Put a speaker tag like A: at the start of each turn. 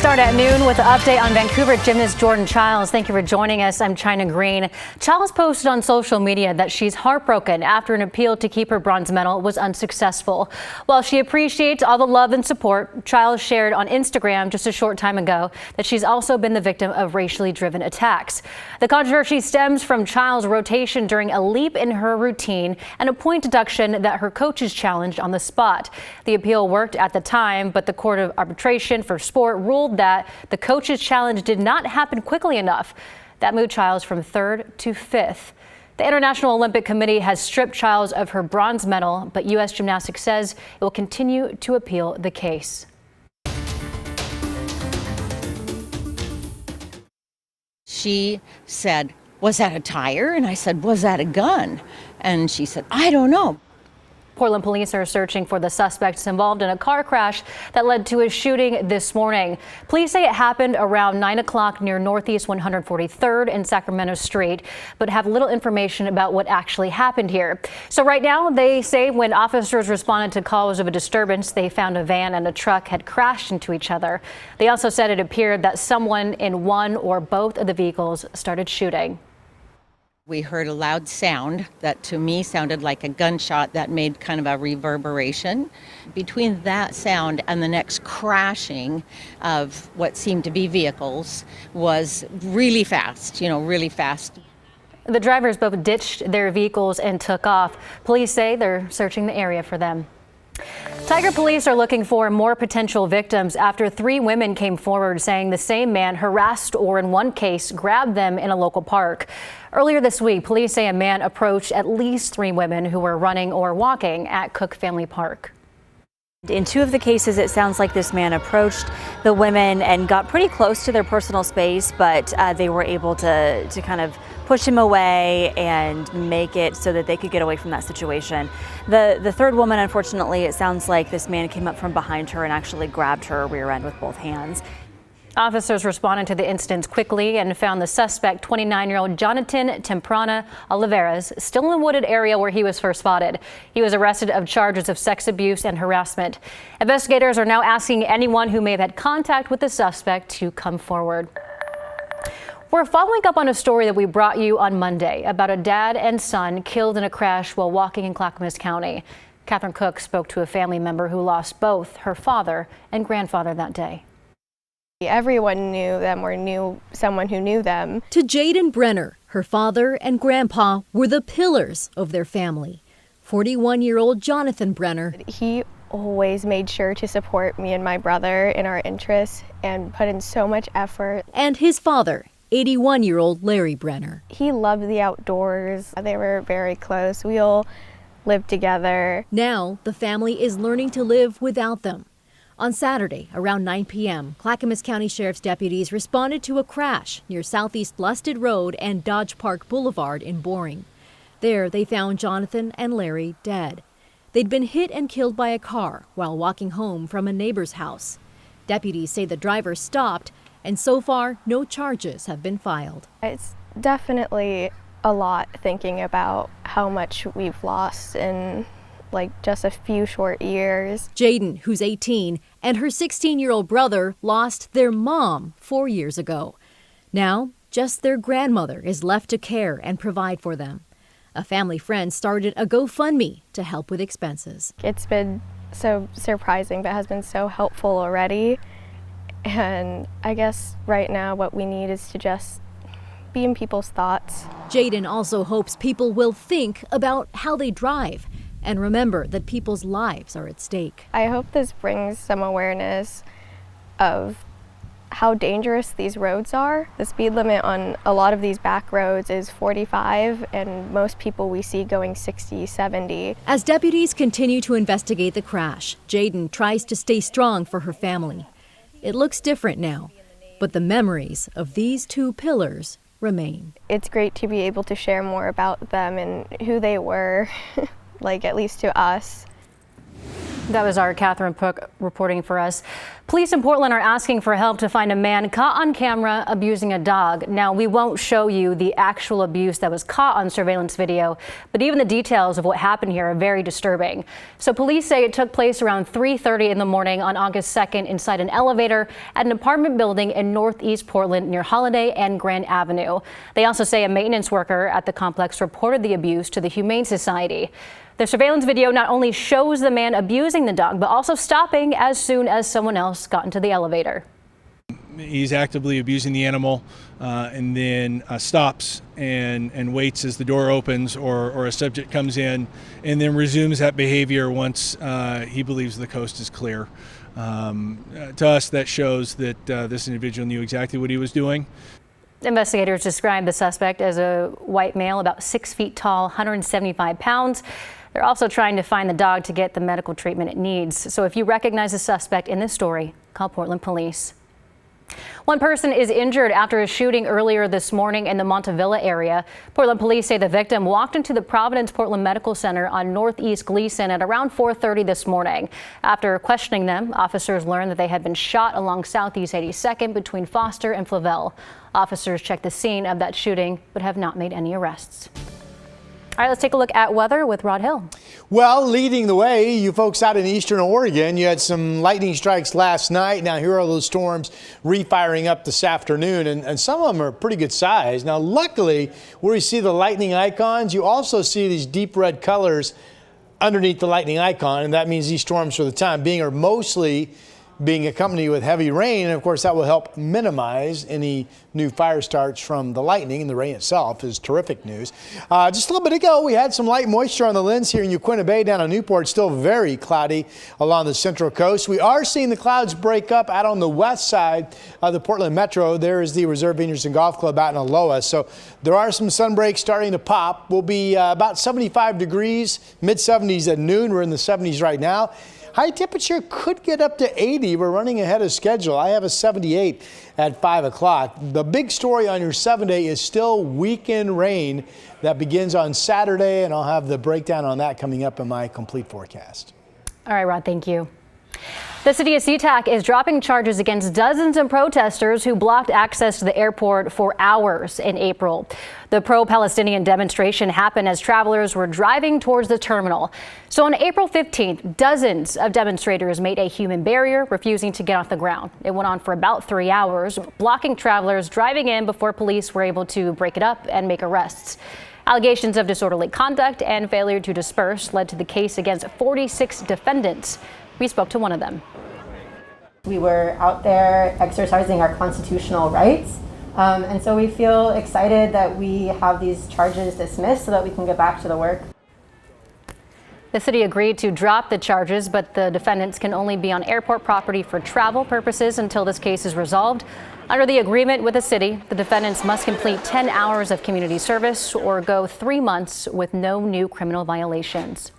A: Start at noon with an update on Vancouver gymnast Jordan Childs. Thank you for joining us. I'm China Green. Childs posted on social media that she's heartbroken after an appeal to keep her bronze medal was unsuccessful. While she appreciates all the love and support, Childs shared on Instagram just a short time ago that she's also been the victim of racially driven attacks. The controversy stems from Childs' rotation during a leap in her routine and a point deduction that her coaches challenged on the spot. The appeal worked at the time, but the Court of Arbitration for Sport ruled that the coach's challenge did not happen quickly enough. That moved Childs from 3rd to 5th. The International Olympic Committee has stripped Childs of her bronze medal, but U.S. Gymnastics says it will continue to appeal the case.
B: She said, "Was that a tire?" And I said, "Was that a gun?" And she said, "I don't know."
A: Portland police are searching for the suspects involved in a car crash that led to a shooting this morning. Police say it happened around 9 o'clock near Northeast 143rd and Sacramento Street, but have little information about what actually happened here. So right now, they say when officers responded to calls of a disturbance, they found a van and a truck had crashed into each other. They also said it appeared that someone in one or both of the vehicles started shooting.
B: We heard a loud sound that to me sounded like a gunshot that made kind of a reverberation. Between that sound and the next crashing of what seemed to be vehicles was really fast, really fast.
A: The drivers both ditched their vehicles and took off. Police say they're searching the area for them. Tiger police are looking for more potential victims after 3 women came forward saying the same man harassed or in one case grabbed them in a local park. Earlier this week, police say a man approached at least 3 women who were running or walking at Cook Family Park.
C: In 2 of the cases, it sounds like this man approached the women and got pretty close to their personal space, but they were able to kind of push him away and make it so that they could get away from that situation. The 3rd woman, unfortunately, it sounds like this man came up from behind her and actually grabbed her rear end with both hands.
A: Officers responded to the incident quickly and found the suspect, 29-year-old Jonathan Temprana Oliveras, still in the wooded area where he was first spotted. He was arrested of charges of sex abuse and harassment. Investigators are now asking anyone who may have had contact with the suspect to come forward. We're following up on a story that we brought you on Monday about a dad and son killed in a crash while walking in Clackamas County. Catherine Cook spoke to a family member who lost both her father and grandfather that day.
D: Everyone knew them or knew someone who knew them.
E: To Jaden Brenner, her father and grandpa were the pillars of their family. 41-year-old Jonathan Brenner.
D: He always made sure to support me and my brother in our interests and put in so much effort.
E: And his father, 81-year-old Larry Brenner.
D: He loved the outdoors. They were very close. We all lived together.
E: Now the family is learning to live without them. On Saturday, around 9 p.m., Clackamas County Sheriff's deputies responded to a crash near Southeast Lusted Road and Dodge Park Boulevard in Boring. There, they found Jonathan and Larry dead. They'd been hit and killed by a car while walking home from a neighbor's house. Deputies say the driver stopped, and so far, no charges have been filed.
D: It's definitely a lot thinking about how much we've lost in just a few short years.
E: Jaden, who's 18, and her 16-year-old brother lost their mom 4 years ago. Now, just their grandmother is left to care and provide for them. A family friend started a GoFundMe to help with expenses.
D: It's been so surprising, but has been so helpful already. And I guess right now what we need is to just be in people's thoughts.
E: Jaden also hopes people will think about how they drive and remember that people's lives are at stake.
D: I hope this brings some awareness of how dangerous these roads are. The speed limit on a lot of these back roads is 45, and most people we see going 60, 70.
E: As deputies continue to investigate the crash, Jaden tries to stay strong for her family. It looks different now, but the memories of these 2 pillars remain.
D: It's great to be able to share more about them and who they were. At least to us.
A: That was our Catherine Pook reporting for us. Police in Portland are asking for help to find a man caught on camera abusing a dog. Now, we won't show you the actual abuse that was caught on surveillance video, but even the details of what happened here are very disturbing. So police say it took place around 3:30 in the morning on August 2nd inside an elevator at an apartment building in Northeast Portland near Holiday and Grand Avenue. They also say a maintenance worker at the complex reported the abuse to the Humane Society. The surveillance video not only shows the man abusing the dog, but also stopping as soon as someone else got into the elevator.
F: He's actively abusing the animal and then stops and waits as the door opens or a subject comes in, and then resumes that behavior once he believes the coast is clear. To us, that shows that this individual knew exactly what he was doing.
A: Investigators describe the suspect as a white male, about 6 feet tall, 175 pounds. They're also trying to find the dog to get the medical treatment it needs. So if you recognize a suspect in this story, call Portland Police. One person is injured after a shooting earlier this morning in the Montevilla area. Portland police say the victim walked into the Providence Portland Medical Center on Northeast Gleason at around 4:30 this morning. After questioning them, officers learned that they had been shot along Southeast 82nd between Foster and Flavel. Officers checked the scene of that shooting but have not made any arrests. All right, let's take a look at weather with Rod Hill.
G: Well, leading the way, you folks out in eastern Oregon, you had some lightning strikes last night. Now, here are those storms refiring up this afternoon, and some of them are pretty good size. Now, luckily, where you see the lightning icons, you also see these deep red colors underneath the lightning icon, and that means these storms for the time being are mostly being accompanied with heavy rain, and of course that will help minimize any new fire starts from the lightning, and the rain itself is terrific news. Just a little bit ago, we had some light moisture on the lens here in Uquinta Bay down in Newport. Still very cloudy along the central coast. We are seeing the clouds break up out on the west side of the Portland Metro. There is the Reserve Vineyards and Golf Club out in Aloha. So there are some sun breaks starting to pop. We'll be about 75 degrees, mid-70s at noon. We're in the 70s right now. High temperature could get up to 80. We're running ahead of schedule. I have a 78 at 5 o'clock. The big story on your 7-day is still weekend rain that begins on Saturday, and I'll have the breakdown on that coming up in my complete forecast.
A: All right, Rod, thank you. The city of SeaTac is dropping charges against dozens of protesters who blocked access to the airport for hours in April. The pro-Palestinian demonstration happened as travelers were driving towards the terminal. So on April 15th, dozens of demonstrators made a human barrier, refusing to get off the ground. It went on for about 3 hours, blocking travelers driving in before police were able to break it up and make arrests. Allegations of disorderly conduct and failure to disperse led to the case against 46 defendants. We spoke to one of them.
H: We were out there exercising our constitutional rights, and so we feel excited that we have these charges dismissed so that we can get back to the work.
A: The city agreed to drop the charges, but the defendants can only be on airport property for travel purposes until this case is resolved. Under the agreement with the city, the defendants must complete 10 hours of community service or go 3 months with no new criminal violations.